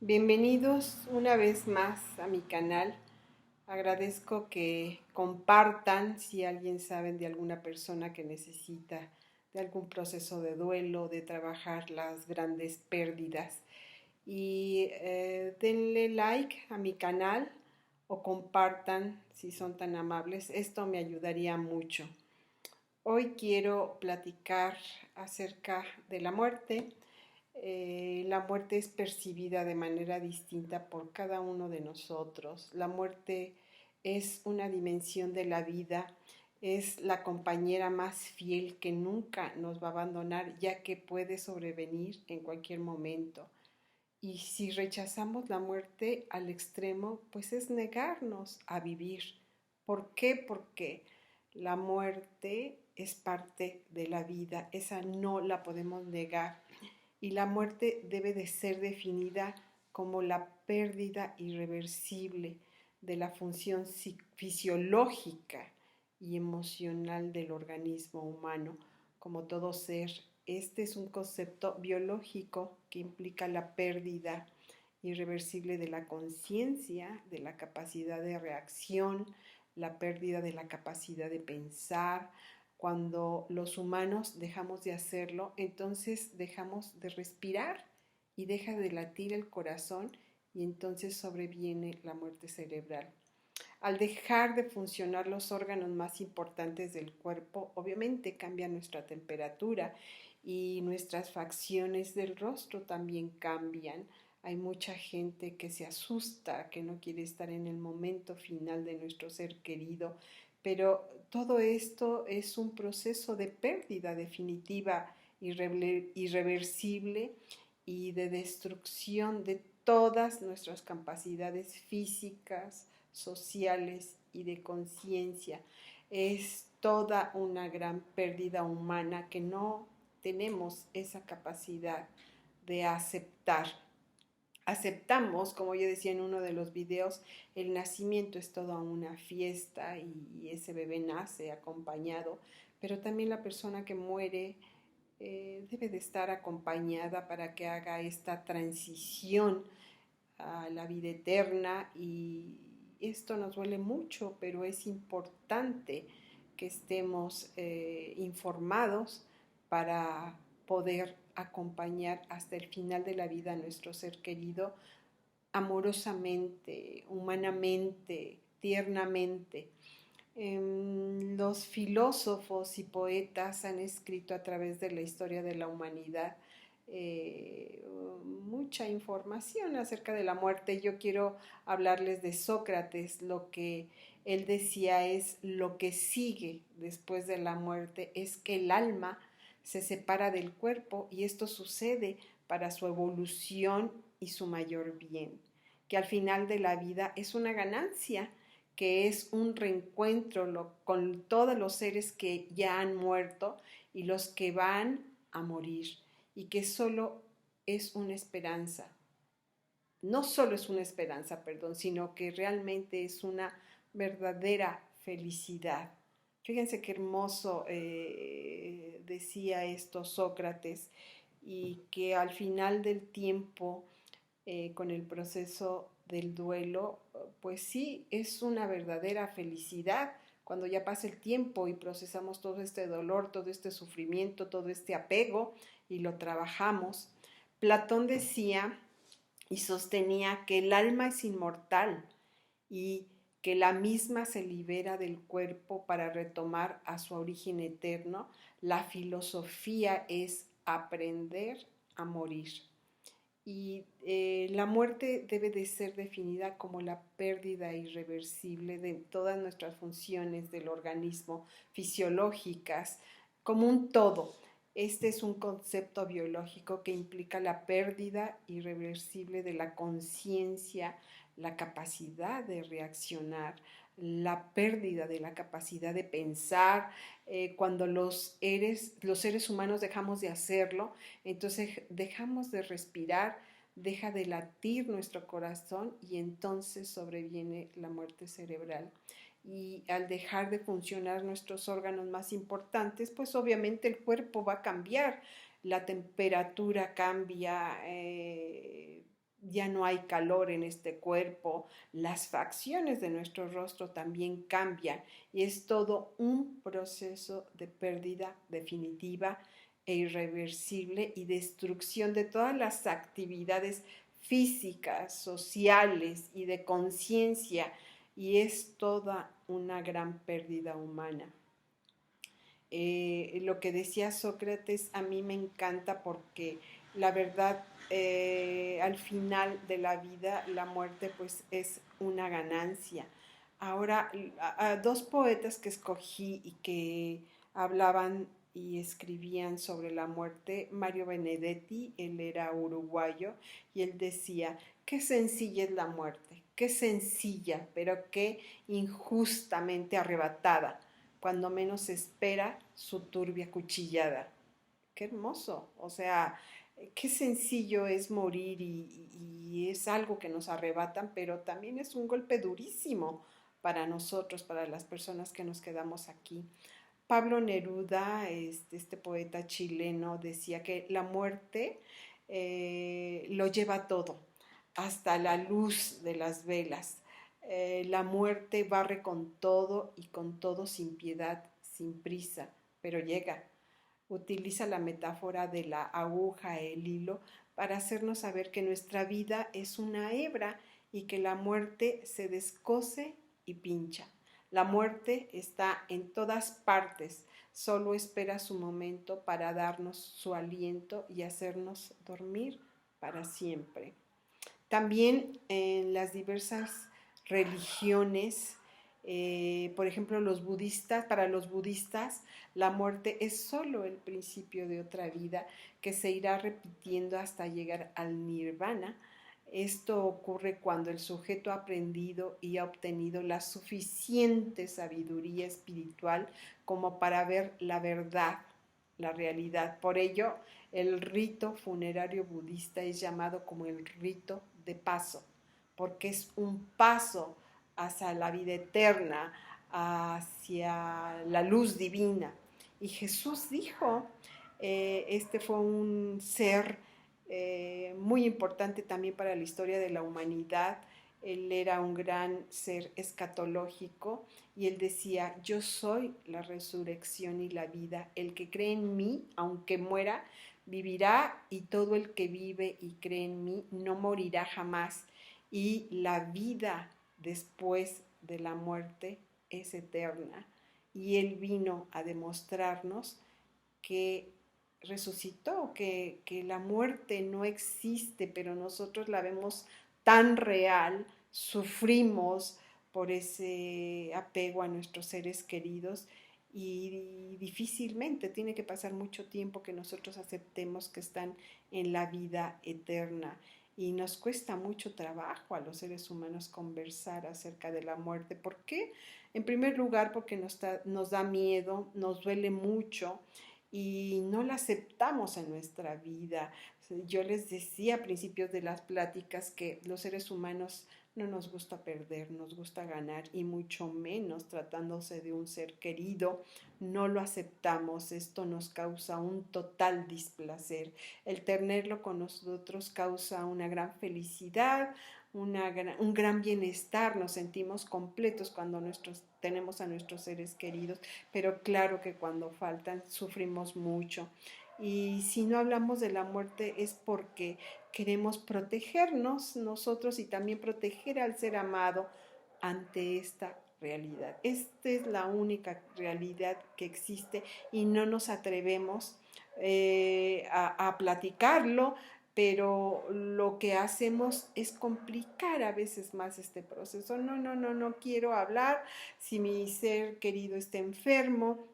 Bienvenidos una vez más a mi canal. Agradezco que compartan si alguien sabe de alguna persona que necesita de algún proceso de duelo, de trabajar las grandes pérdidas. Y denle like a mi canal o compartan si son tan amables. Esto me ayudaría mucho. Hoy quiero platicar acerca de la muerte. La muerte es percibida de manera distinta por cada uno de nosotros. La muerte es una dimensión de la vida, es la compañera más fiel que nunca nos va a abandonar, ya que puede sobrevenir en cualquier momento. Y si rechazamos la muerte al extremo, pues es negarnos a vivir. ¿Por qué? Porque la muerte es parte de la vida, esa no la podemos negar y la muerte debe de ser definida como la pérdida irreversible de la función fisiológica y emocional del organismo humano, como todo ser. Este es un concepto biológico que implica la pérdida irreversible de la conciencia, de la capacidad de reacción, la pérdida de la capacidad de pensar. Cuando los humanos dejamos de hacerlo, entonces dejamos de respirar y deja de latir el corazón y entonces sobreviene la muerte cerebral. Al dejar de funcionar los órganos más importantes del cuerpo, obviamente cambia nuestra temperatura y nuestras facciones del rostro también cambian. Hay mucha gente que se asusta, que no quiere estar en el momento final de nuestro ser querido, pero todo esto es un proceso de pérdida definitiva, irreversible y de destrucción de todas nuestras capacidades físicas, sociales y de conciencia. Es toda una gran pérdida humana que no tenemos esa capacidad de aceptar. Aceptamos, como yo decía en uno de los videos, el nacimiento es toda una fiesta y ese bebé nace acompañado, pero también la persona que muere debe de estar acompañada para que haga esta transición a la vida eterna y esto nos duele mucho, pero es importante que estemos informados para poder acompañar hasta el final de la vida a nuestro ser querido amorosamente, humanamente, tiernamente. Los filósofos y poetas han escrito a través de la historia de la humanidad eh, mucha información acerca de la muerte. Yo quiero hablarles de Sócrates. Lo que él decía es lo que sigue después de la muerte es que el alma se separa del cuerpo y esto sucede para su evolución y su mayor bien, que al final de la vida es una ganancia, que es un reencuentro con todos los seres que ya han muerto y los que van a morir, y que solo es una esperanza. No solo es una esperanza, perdón, sino que realmente es una verdadera felicidad. Fíjense qué hermoso decía esto Sócrates, y que al final del tiempo, con el proceso del duelo, pues sí, es una verdadera felicidad cuando ya pasa el tiempo y procesamos todo este dolor, todo este sufrimiento, todo este apego y lo trabajamos. Platón decía y sostenía que el alma es inmortal y que la misma se libera del cuerpo para retomar a su origen eterno. La filosofía es aprender a morir. Y la muerte debe de ser definida como la pérdida irreversible de todas nuestras funciones del organismo fisiológicas, como un todo. Este es un concepto biológico que implica la pérdida irreversible de la conciencia, la capacidad de reaccionar, la pérdida de la capacidad de pensar. Cuando los seres humanos dejamos de hacerlo, entonces dejamos de respirar, deja de latir nuestro corazón y entonces sobreviene la muerte cerebral. Y al dejar de funcionar nuestros órganos más importantes, pues obviamente el cuerpo va a cambiar, la temperatura cambia, ya no hay calor en este cuerpo, las facciones de nuestro rostro también cambian y es todo un proceso de pérdida definitiva e irreversible y destrucción de todas las actividades físicas, sociales y de conciencia, y es toda una gran pérdida humana. Lo que decía Sócrates a mí me encanta porque la verdad, al final de la vida la muerte pues es una ganancia. Ahora, a dos poetas que escogí y que hablaban y escribían sobre la muerte, Mario Benedetti, él era uruguayo, y él decía, qué sencilla es la muerte, qué sencilla, pero qué injustamente arrebatada cuando menos se espera su turbia cuchillada. Qué hermoso, o sea, qué sencillo es morir y es algo que nos arrebatan, pero también es un golpe durísimo para nosotros, para las personas que nos quedamos aquí. Pablo Neruda, este poeta chileno, decía que la muerte lo lleva todo, hasta la luz de las velas. La muerte barre con todo y con todo sin piedad, sin prisa, pero llega. Utiliza la metáfora de la aguja, el hilo, para hacernos saber que nuestra vida es una hebra y que la muerte se descose y pincha. La muerte está en todas partes, solo espera su momento para darnos su aliento y hacernos dormir para siempre. También en las diversas religiones, por ejemplo, los budistas, para los budistas, la muerte es solo el principio de otra vida que se irá repitiendo hasta llegar al nirvana. Esto ocurre cuando el sujeto ha aprendido y ha obtenido la suficiente sabiduría espiritual como para ver la verdad, la realidad. Por ello, el rito funerario budista es llamado como el rito de paso, porque es un paso hacia la vida eterna, hacia la luz divina. Y Jesús dijo, este fue un ser muy importante también para la historia de la humanidad. Él era un gran ser escatológico y él decía, yo soy la resurrección y la vida. El que cree en mí, aunque muera, vivirá, y todo el que vive y cree en mí no morirá jamás. Y la vida después de la muerte es eterna. Y él vino a demostrarnos que resucitó, que la muerte no existe, pero nosotros la vemos tan real, sufrimos por ese apego a nuestros seres queridos y difícilmente tiene que pasar mucho tiempo que nosotros aceptemos que están en la vida eterna. Y nos cuesta mucho trabajo a los seres humanos conversar acerca de la muerte. ¿Por qué? En primer lugar, porque nos da miedo, nos duele mucho y no la aceptamos en nuestra vida. Yo les decía a principios de las pláticas que los seres humanos no nos gusta perder, nos gusta ganar, y mucho menos tratándose de un ser querido, no lo aceptamos. Esto nos causa un total displacer. El tenerlo con nosotros causa una gran felicidad, un gran bienestar, nos sentimos completos cuando tenemos a nuestros seres queridos, pero claro que cuando faltan sufrimos mucho. Y si no hablamos de la muerte es porque queremos protegernos nosotros y también proteger al ser amado ante esta realidad. Esta es la única realidad que existe y no nos atrevemos a platicarlo, pero lo que hacemos es complicar a veces más este proceso. No quiero hablar si mi ser querido está enfermo,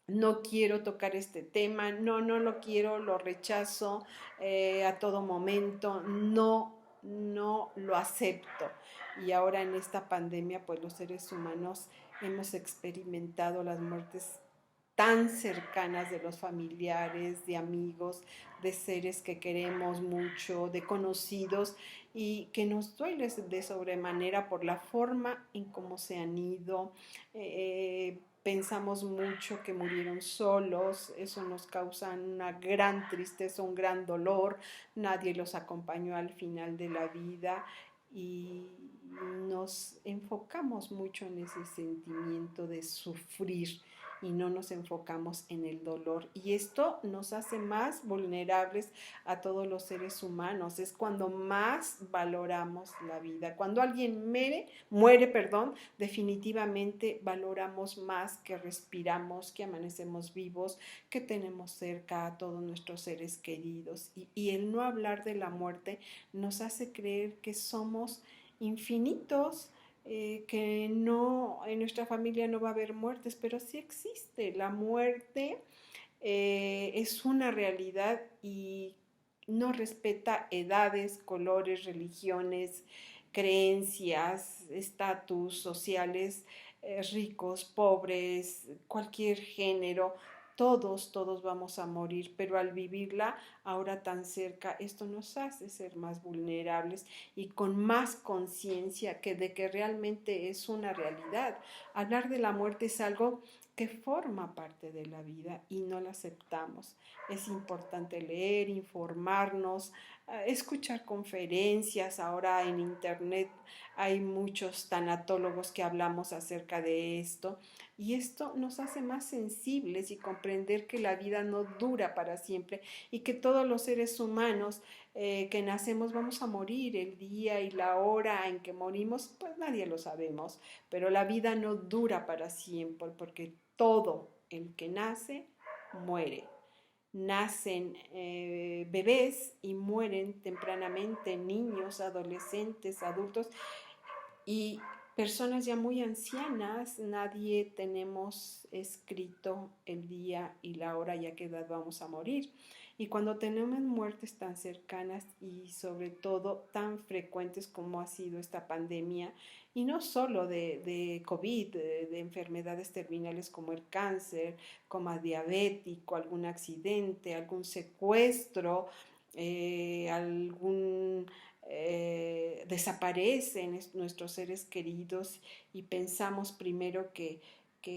no quiero tocar este tema, no lo quiero, lo rechazo a todo momento, no lo acepto. Y ahora en esta pandemia, pues los seres humanos hemos experimentado las muertes tan cercanas de los familiares, de amigos, de seres que queremos mucho, de conocidos, y que nos duele de sobremanera por la forma en cómo se han ido. pensamos mucho que murieron solos, eso nos causa una gran tristeza, un gran dolor, nadie los acompañó al final de la vida y nos enfocamos mucho en ese sentimiento de sufrir y no nos enfocamos en el dolor. Y esto nos hace más vulnerables a todos los seres humanos. Es cuando más valoramos la vida. Cuando alguien muere, definitivamente valoramos más que respiramos, que amanecemos vivos, que tenemos cerca a todos nuestros seres queridos. Y el no hablar de la muerte nos hace creer que somos infinitos, que no, en nuestra familia no va a haber muertes, pero sí existe. La muerte es una realidad y no respeta edades, colores, religiones, creencias, estatus sociales, ricos, pobres, cualquier género. Todos vamos a morir, pero al vivirla ahora tan cerca, esto nos hace ser más vulnerables y con más conciencia de que realmente es una realidad. Hablar de la muerte es algo que forma parte de la vida y no la aceptamos. Es importante leer, informarnos, escuchar conferencias. Ahora en internet hay muchos tanatólogos que hablamos acerca de esto y esto nos hace más sensibles y comprender que la vida no dura para siempre y que todos los seres humanos que nacemos vamos a morir. El día y la hora en que morimos, pues nadie lo sabemos, pero la vida no dura para siempre porque todo el que nace muere. Nacen bebés y mueren tempranamente niños, adolescentes, adultos y personas ya muy ancianas. Nadie tenemos escrito el día y la hora y a qué edad vamos a morir. Y cuando tenemos muertes tan cercanas y sobre todo tan frecuentes como ha sido esta pandemia, y no solo de COVID, de enfermedades terminales como el cáncer, como diabético, algún accidente, algún secuestro, algún desaparecen nuestros seres queridos y pensamos primero que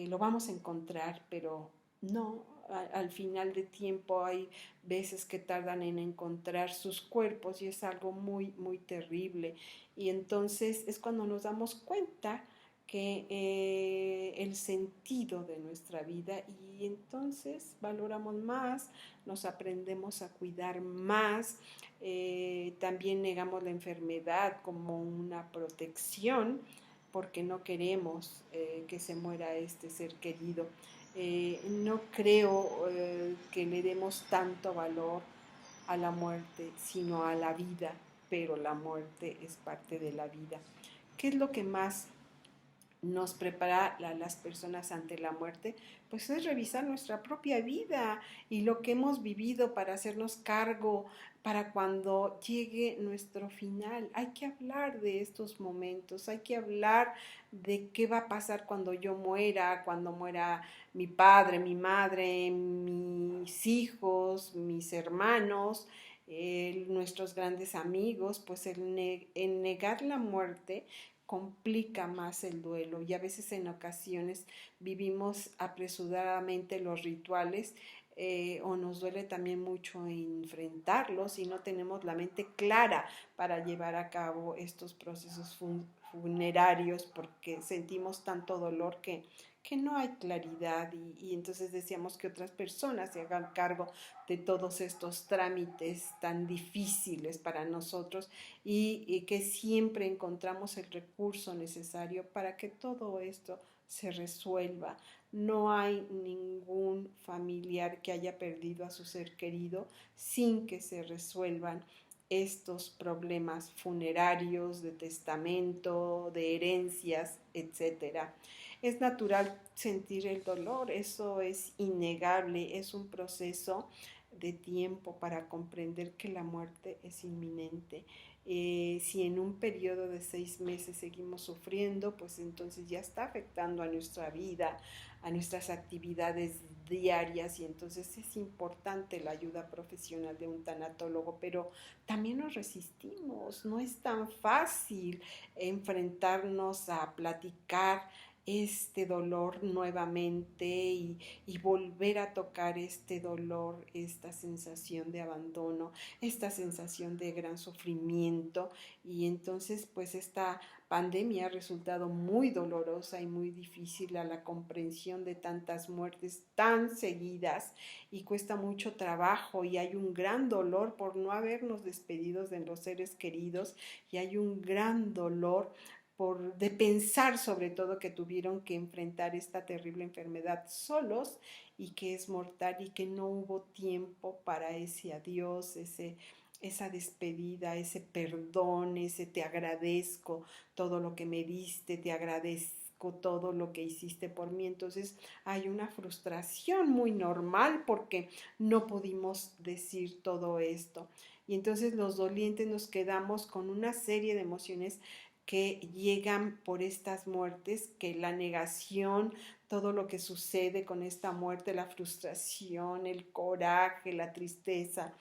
lo vamos a encontrar, pero no, al final de tiempo hay veces que tardan en encontrar sus cuerpos y es algo muy terrible. Y entonces es cuando nos damos cuenta que el sentido de nuestra vida y entonces valoramos más, nos aprendemos a cuidar más, también negamos la enfermedad como una protección porque no queremos que se muera este ser querido. No creo que le demos tanto valor a la muerte, sino a la vida, pero la muerte es parte de la vida. ¿Qué es lo que más nos prepara a las personas ante la muerte? Pues es revisar nuestra propia vida y lo que hemos vivido para hacernos cargo para cuando llegue nuestro final. Hay que hablar de estos momentos, hay que hablar de qué va a pasar cuando yo muera, cuando muera mi padre, mi madre, mis hijos, mis hermanos, nuestros grandes amigos. Pues el negar la muerte complica más el duelo y a veces en ocasiones vivimos apresuradamente los rituales, o nos duele también mucho enfrentarlos y no tenemos la mente clara para llevar a cabo estos procesos funerarios porque sentimos tanto dolor que no hay claridad y entonces deseamos que otras personas se hagan cargo de todos estos trámites tan difíciles para nosotros y que siempre encontramos el recurso necesario para que todo esto se resuelva. No hay ningún familiar que haya perdido a su ser querido sin que se resuelvan estos problemas funerarios, de testamento, de herencias, etcétera. Es natural sentir el dolor, eso es innegable, es un proceso de tiempo para comprender que la muerte es inminente. Si en un periodo de 6 meses seguimos sufriendo, pues entonces ya está afectando a nuestra vida, a nuestras actividades diarias y entonces es importante la ayuda profesional de un tanatólogo, pero también nos resistimos, no es tan fácil enfrentarnos a platicar este dolor nuevamente y volver a tocar este dolor, esta sensación de abandono, esta sensación de gran sufrimiento. Y entonces pues esta pandemia ha resultado muy dolorosa y muy difícil a la comprensión de tantas muertes tan seguidas, y cuesta mucho trabajo, y hay un gran dolor por no habernos despedido de los seres queridos, y hay un gran dolor de pensar sobre todo que tuvieron que enfrentar esta terrible enfermedad solos y que es mortal, y que no hubo tiempo para ese adiós, esa despedida, ese perdón, ese te agradezco todo lo que me diste, te agradezco todo lo que hiciste por mí. Entonces hay una frustración muy normal porque no pudimos decir todo esto. Y entonces los dolientes nos quedamos con una serie de emociones que llegan por estas muertes, que la negación, todo lo que sucede con esta muerte, la frustración, el coraje, la tristeza,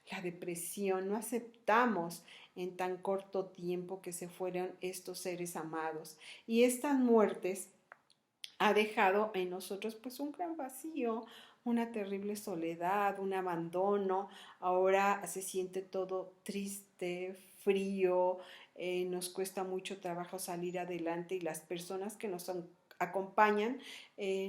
la depresión, no aceptamos en tan corto tiempo que se fueron estos seres amados. Y estas muertes ha dejado en nosotros pues un gran vacío, una terrible soledad, un abandono. Ahora se siente todo triste, frío, nos cuesta mucho trabajo salir adelante, y las personas que nos acompañan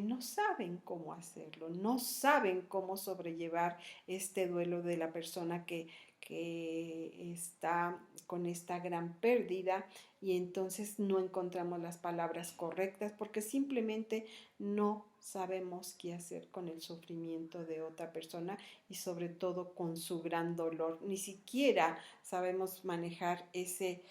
no saben cómo hacerlo, no saben cómo sobrellevar este duelo de la persona que está con esta gran pérdida, y entonces no encontramos las palabras correctas porque simplemente no sabemos qué hacer con el sufrimiento de otra persona, y sobre todo con su gran dolor. Ni siquiera sabemos manejar ese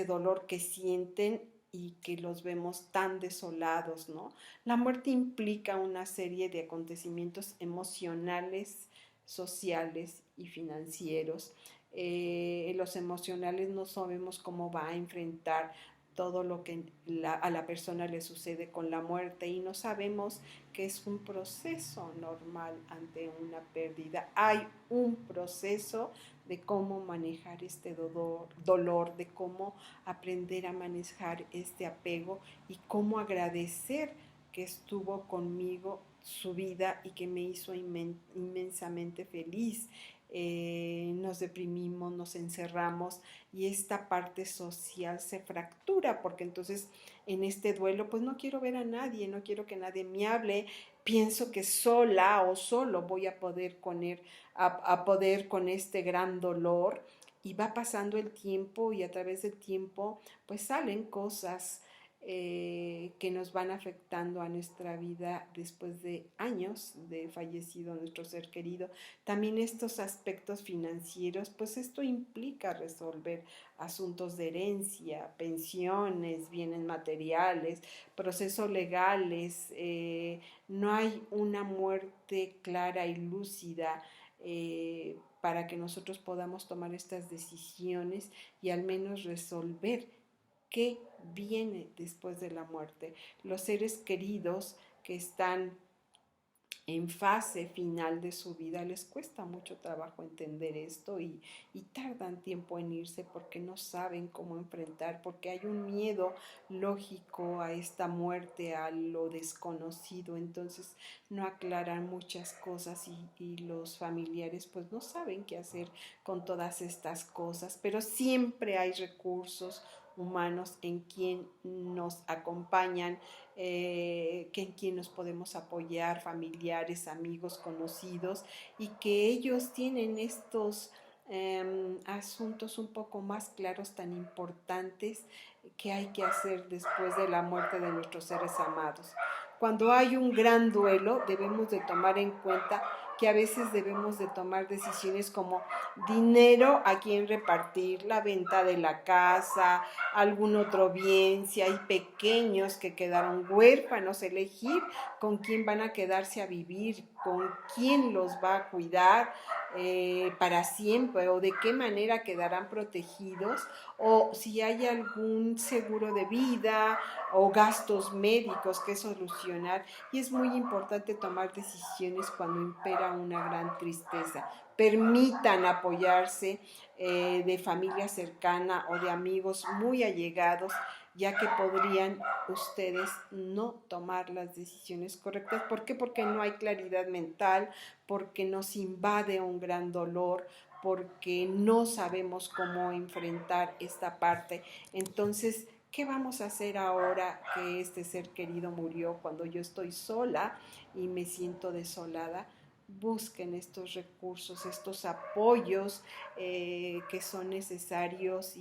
dolor que sienten y que los vemos tan desolados, ¿no? La muerte implica una serie de acontecimientos emocionales, sociales y financieros. Los emocionales no sabemos cómo va a enfrentar todo lo que a la persona le sucede con la muerte, y no sabemos que es un proceso normal ante una pérdida. Hay un proceso de cómo manejar este dolor, de cómo aprender a manejar este apego, y cómo agradecer que estuvo conmigo su vida y que me hizo inmensamente feliz. Nos deprimimos, nos encerramos, y esta parte social se fractura porque entonces en este duelo pues no quiero ver a nadie, no quiero que nadie me hable, pienso que sola o solo voy a poder poder con este gran dolor. Y va pasando el tiempo, y a través del tiempo pues salen cosas que nos van afectando a nuestra vida después de años de fallecido nuestro ser querido. También estos aspectos financieros, pues esto implica resolver asuntos de herencia, pensiones, bienes materiales, procesos legales. No hay una muerte clara y lúcida para que nosotros podamos tomar estas decisiones y al menos resolver qué viene después de la muerte. Los seres queridos que están en fase final de su vida les cuesta mucho trabajo entender esto, y tardan tiempo en irse porque no saben cómo enfrentar, porque hay un miedo lógico a esta muerte, a lo desconocido. Entonces no aclaran muchas cosas, y los familiares pues no saben qué hacer con todas estas cosas, pero siempre hay recursos humanos en quien nos acompañan, que en quien nos podemos apoyar, familiares, amigos, conocidos, y que ellos tienen estos asuntos un poco más claros, tan importantes que hay que hacer después de la muerte de nuestros seres amados. Cuando hay un gran duelo, debemos de tomar en cuenta que a veces debemos de tomar decisiones como dinero a quien repartir, la venta de la casa, algún otro bien, si hay pequeños que quedaron huérfanos, elegir con quién van a quedarse a vivir, con quién los va a cuidar para siempre, o de qué manera quedarán protegidos, o si hay algún seguro de vida o gastos médicos que solucionar. Y es muy importante tomar decisiones cuando impera una gran tristeza. permitan apoyarse de familia cercana o de amigos muy allegados, ya que podrían ustedes no tomar las decisiones correctas. ¿Por qué? Porque no hay claridad mental, porque nos invade un gran dolor, porque no sabemos cómo enfrentar esta parte. Entonces, ¿qué vamos a hacer ahora que este ser querido murió? Cuando yo estoy sola y me siento desolada, busquen estos recursos, estos apoyos que son necesarios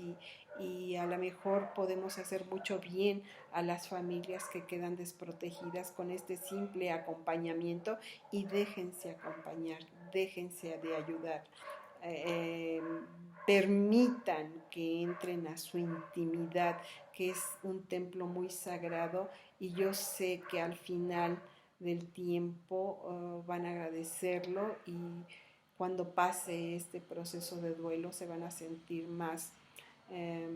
y a lo mejor podemos hacer mucho bien a las familias que quedan desprotegidas con este simple acompañamiento, y déjense acompañar, déjense de ayudar. eh, Permitan que entren a su intimidad, que es un templo muy sagrado, y yo sé que al final del tiempo van a agradecerlo, y cuando pase este proceso de duelo se van a sentir más eh,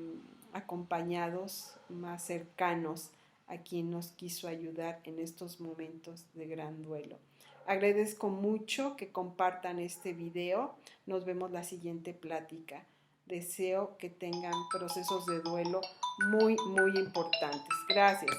acompañados, más cercanos a quien nos quiso ayudar en estos momentos de gran duelo. Agradezco mucho que compartan este video. Nos vemos la siguiente plática. Deseo que tengan procesos de duelo muy, muy importantes. Gracias.